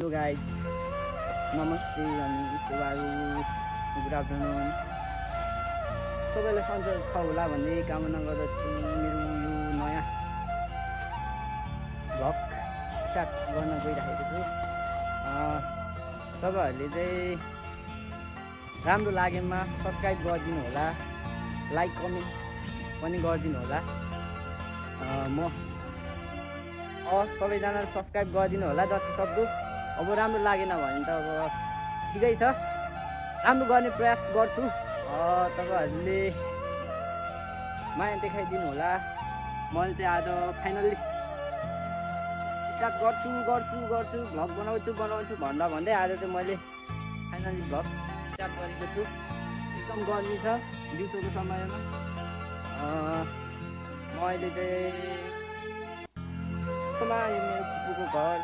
Hello guys, नमस्ते अनि शुभारु good afternoon. सबैलाई सन्चो छ होला भन्ने कामना गर्दछु। मेरो यो नयाँ भ्लग स्टार्ट गर्न गइरहेको छु। तपाईँहरूले चाहिँ राम्रो लागेमा सब्सक्राइब गरिदिनु होला, लाइक कमेन्ट पनि गरिदिनु होला। म सबैजनाले सब्सक्राइब गरिदिनु होला जति सक्दो। अब राम्रो लागेन भने त अब ठिकै छ, राम्रो गर्ने प्रयास गर्छु। तपाईँहरूले माया देखाइदिनु होला। मैले चाहिँ आज फाइनल्ली स्टार्ट गर्छु भ्लग बनाउँछु भन्दै आज चाहिँ मैले फाइनल्ली भ्लग स्टार्ट गरेको छु। एकदम गर्मी छ दिउँसोको समयमा। म अहिले चाहिँ यो मेरो फुपूको घर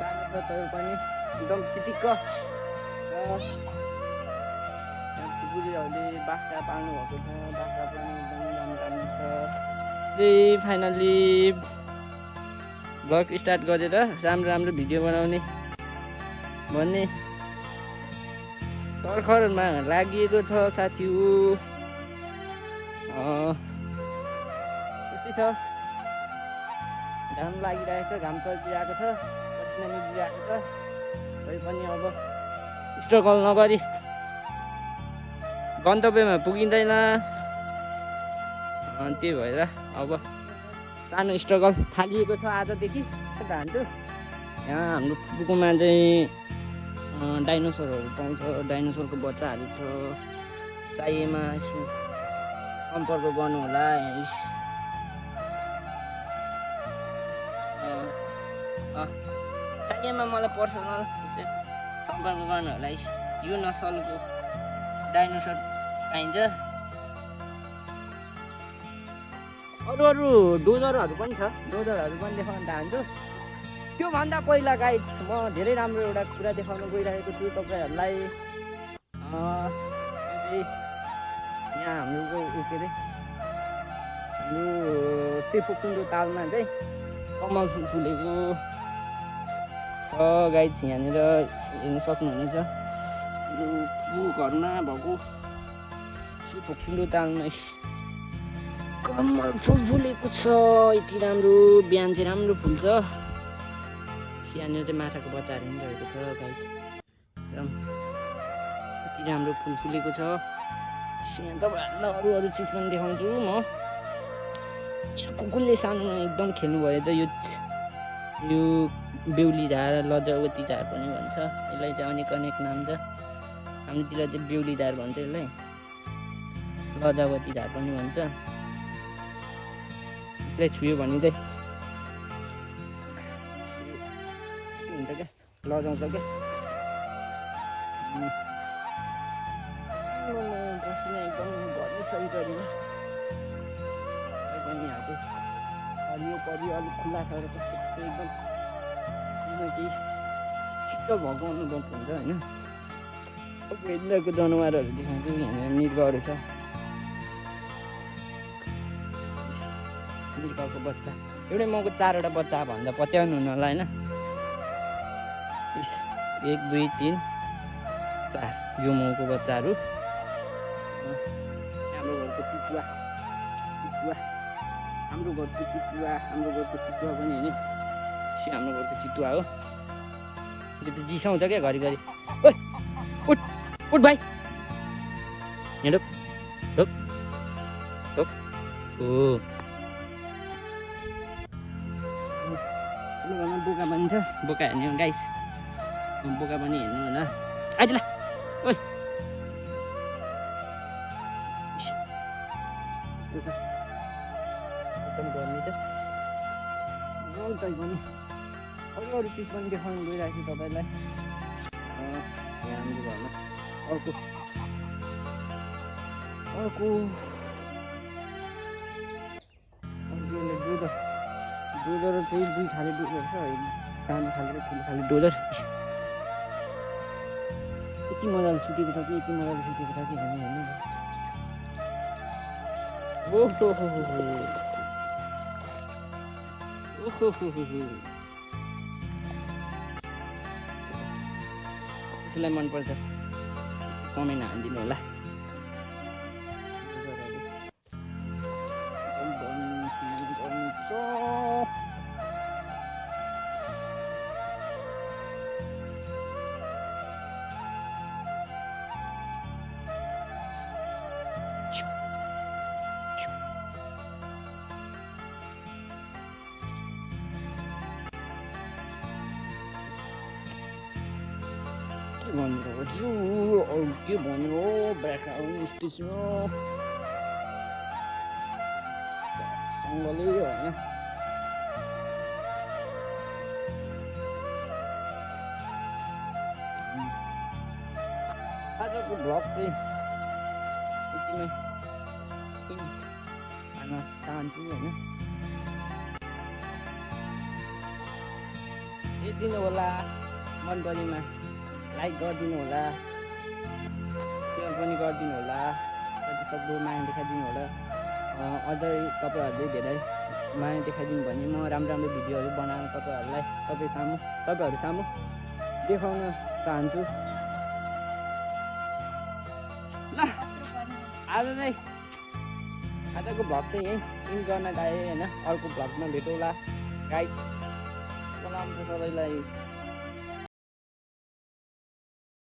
सानो छ तर पनि एकदम चिटिक्क फुपूले बाख्रा पाल्नु भएको छ। बाख्रा पनि एकदम राम्रो छ। चाहिँ फाइनल्ली भ्लग स्टार्ट गरेर राम्रो भिडियो बनाउने भन्ने तर्खरमा लागिएको छ साथी हो। यस्तै छ, घाम लागिरहेको छ, घाम चल्किरहेको छ, पसिना निक्लिरहेको छ। तै पनि अब स्ट्रगल नगरी गन्तव्यमा पुगिँदैन। त्यही भएर अब सानो स्ट्रगल थालिएको छ आजदेखि। जान्छु यहाँ हाम्रो फुपूकोमा चाहिँ डाइनोसरहरू पाउँछ, डाइनोसरको बच्चाहरू छ। चाहिएमा सम्पर्क गर्नु होला। चाहिएमा मलाई पर्सनल सम्पर्क गर्नु होला। यो नसलको डाइनोसर पाइन्छ। अरू डोजरहरू पनि छ, डोजरहरू पनि देखाउन चाहन्छु। त्योभन्दा पहिला गाइज म धेरै राम्रो एउटा कुरा देखाउन गइरहेको छु तपाईँहरूलाई। यहाँ हाम्रो के अरे हाम्रो सेफोक्सुन्डो तालमा चाहिँ कमल फुल फुलेको छ गाइज। यहाँनिर हेर्न सक्नुहुनेछ फुल घरमा भएको सेफोक्सुन्डो तालमा कमल फुल फुलेको छ। यति राम्रो, बिहान चाहिँ राम्रो फुल्छ। यहाँनिर चाहिँ माछाको बच्चाहरू पनि रहेको छ गाइज। यति राम्रो फुल फुलेको छ। यहाँ तपाईँहरूलाई अरू चिज पनि देखाउँछु म। यहाँ कुकुरले सानोमा एकदम खेल्नुभयो त यो बेहुली झार, लजावती झार पनि भन्छ यसलाई चाहिँ। अनेक नाम छ। हाम्रोतिर चाहिँ बेहुली झार भन्छ यसलाई, लजावती झार पनि भन्छ। यसलाई छुयो भने चाहिँ हुन्छ क्या, लजाउँछ क्या। बस्ने एकदम घरमै सरिटरीमा पनि हाते हरियो परियो अलिक खुल्ला छ र कस्तो एकदम केही शीतल भएको अनुभव हुन्छ होइन। अब यिनीहरूको जनावरहरू देखाउँछु। यहाँनिर मृगहरू छ, मृगको बच्चा। एउटै माउको 4वटा बच्चा भन्दा पत्याउनु हुन होला होइन। 1 2 3 4 यो माउको बच्चाहरू। हाम्रो घरको चितुवा हाम्रो घरको चितुवा पनि होइन। हाम्रो घरको चितुवा हो। यो त जिसाउँछ क्या घरिघरि। ओइ उठ भाइ, यहाँ ढोक हो। घरमा बोका पनि छ, बोका हेर्ने हो गाइस। बोका पनि हेर्नु होला। आइज ल, ओइ यस्तो छ, एकदम गर्मी छ। तै पनि अरू चिज पनि देखाउनु गइरहेको छु तपाईँलाई। यहाँ हाम्रो घरमा अर्को डोजर चाहिँ 2 खाले डोजर छ, सानो खाले र ठुलो खाले डोजर। यति मजाले सुतेको छ कि हेर्नु। ओहो कसैलाई मनपर्छ कमेन्ट हानिदिनु होला। के भनिरहेको अरू के भन्नु ब्याकग्राउन्ड स्टेसन सँगले होइन। आजको भ्लग चाहिँ यतिमै खान चाहन्छु होइन। हेरिदिनु होला, मन परेमा लाइक गरिदिनु होला, सेयर पनि गरिदिनु होला, जति सक्दो माया देखाइदिनु होला। अझै तपाईँहरूले धेरै माया देखाइदिनु भने म राम्रो राम्रो भिडियोहरू बनाएर तपाईँहरू सामु देखाउन चाहन्छु। ल आजको भ्लग चाहिँ यहीँ इन गर्न गएँ होइन। अर्को भ्लगमा भेटौँला गाइस। सलाम छ सबैलाई।